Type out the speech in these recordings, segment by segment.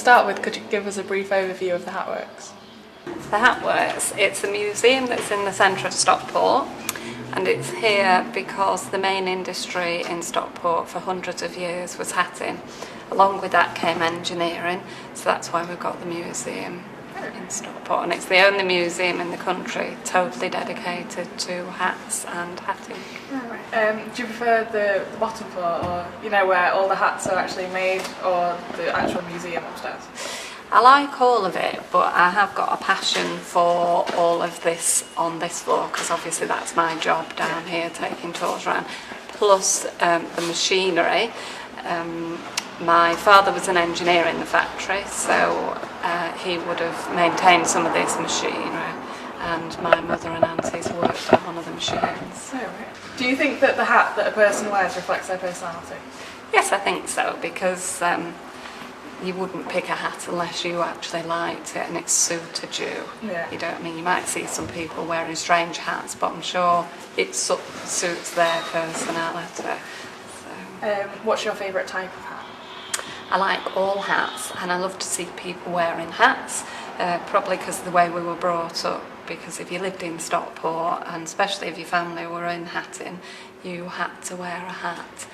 start with, could you give us a brief overview of the Hatworks? The Hatworks, it's a museum that's in the centre of Stockport, and it's here because the main industry in Stockport for hundreds of years was hatting. Along with that came engineering, so that's why we've got the museum in Stockport, and it's the only museum in the country totally dedicated to hats and hatting. Do you prefer the bottom floor, or where all the hats are actually made, or the actual museum upstairs? I like all of it, but I have got a passion for all of this on this floor, because obviously that's my job down here, taking tours around, plus the machinery. My father was an engineer in the factory, so he would have maintained some of this machinery, and my mother and aunties worked on one of the machines. Oh, right. Do you think that the hat that a person wears reflects their personality? Yes, I think so, because you wouldn't pick a hat unless you actually liked it and it suited you. Yeah. You don't mean, you might see some people wearing strange hats, but I'm sure it suits their personality. So. What's your favourite type of hat? I like all hats, and I love to see people wearing hats, probably because of the way we were brought up, because if you lived in Stockport, and especially if your family were in hatting, you had to wear a hat,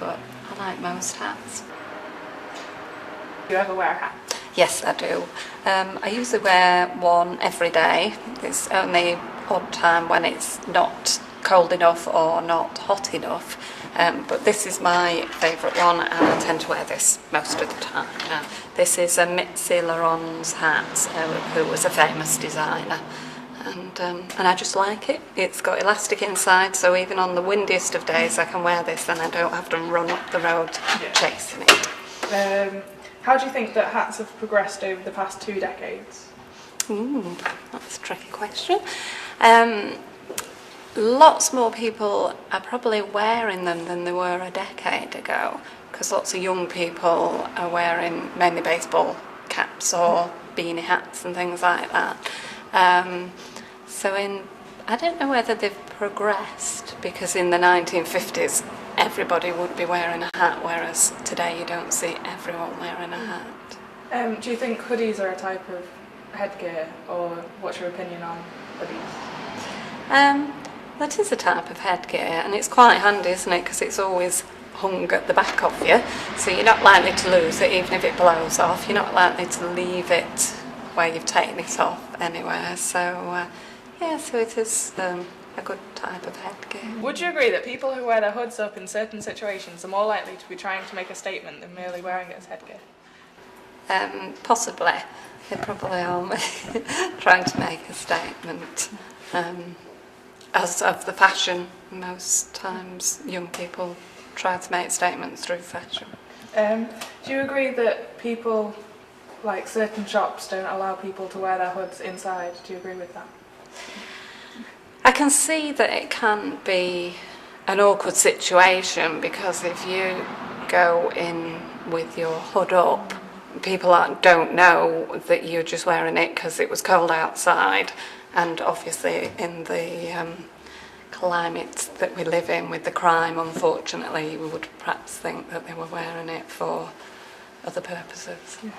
but I like most hats. Do you ever wear a hat? Yes, I do. I usually wear one every day. It's only odd time when it's not cold enough or not hot enough. But this is my favourite one, and I tend to wear this most of the time. This is a Mitzi Laurent's hat, who was a famous designer, and I just like it. It's got elastic inside, so even on the windiest of days I can wear this and I don't have to run up the road chasing it. How do you think that hats have progressed over the past 2 decades? That's a tricky question. Lots more people are probably wearing them than they were a decade ago, because lots of young people are wearing mainly baseball caps or beanie hats and things like that. I don't know whether they've progressed, because in the 1950s everybody would be wearing a hat, whereas today you don't see everyone wearing a hat. Do you think hoodies are a type of headgear, or what's your opinion on hoodies? That is a type of headgear, and it's quite handy, isn't it, because it's always hung at the back of you, so you're not likely to lose it even if it blows off. You're not likely to leave it where you've taken it off anywhere, so so it is a good type of headgear. Would you agree that people who wear their hoods up in certain situations are more likely to be trying to make a statement than merely wearing it as headgear? Possibly. They probably are trying to make a statement. As of the fashion, most times young people try to make statements through fashion. Do you agree that people, like certain shops, don't allow people to wear their hoods inside? Do you agree with that? I can see that it can be an awkward situation, because if you go in with your hood up, people don't know that you're just wearing it because it was cold outside. And obviously in the climate that we live in with the crime, unfortunately, we would perhaps think that they were wearing it for other purposes. Yeah.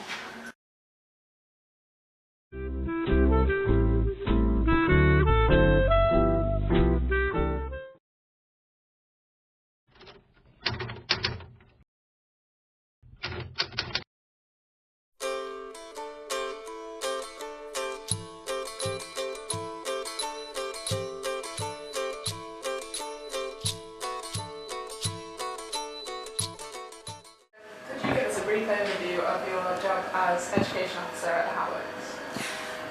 Brief overview of your job as Education Officer at the Hatworks.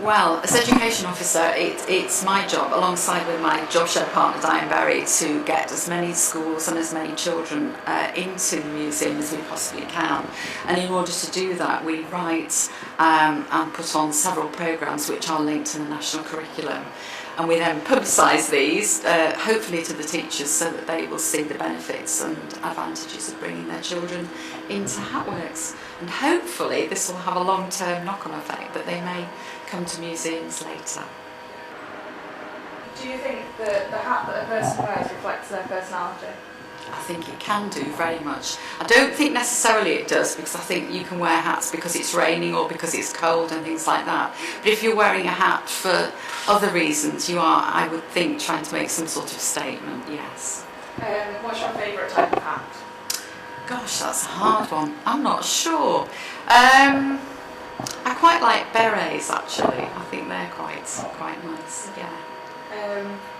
Well, as Education Officer, it's my job, alongside with my job share partner Diane Berry, to get as many schools and as many children into the museum as we possibly can. And in order to do that, we write and put on several programmes which are linked to the national curriculum. And we then publicise these, hopefully to the teachers, so that they will see the benefits and advantages of bringing their children into Hatworks. And hopefully this will have a long-term knock-on effect, that they may come to museums later. Do you think that the hat that a person wears reflects their personality? I think it can do very much. I don't think necessarily it does, because I think you can wear hats because it's raining or because it's cold and things like that. But if you're wearing a hat for other reasons, you are, I would think, trying to make some sort of statement, yes. What's your favourite type of hat? Gosh, that's a hard one. I'm not sure. I quite like berets, actually. I think they're quite nice, yeah.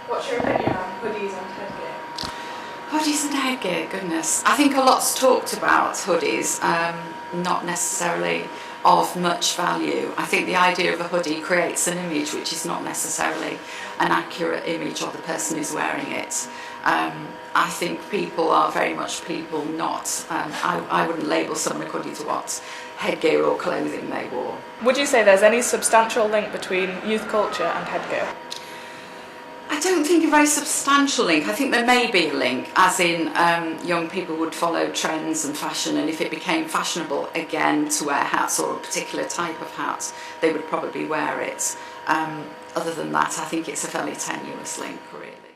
What's your opinion on hoodies and headgear? Hoodies and headgear, goodness. I think a lot's talked about hoodies, not necessarily of much value. I think the idea of a hoodie creates an image which is not necessarily an accurate image of the person who's wearing it. I think people are very much people, not. I wouldn't label someone according to what headgear or clothing they wore. Would you say there's any substantial link between youth culture and headgear? I don't think a very substantial link. I think there may be a link, as in young people would follow trends and fashion, and if it became fashionable again to wear hats or a particular type of hat, they would probably wear it. Other than that, I think it's a fairly tenuous link, really.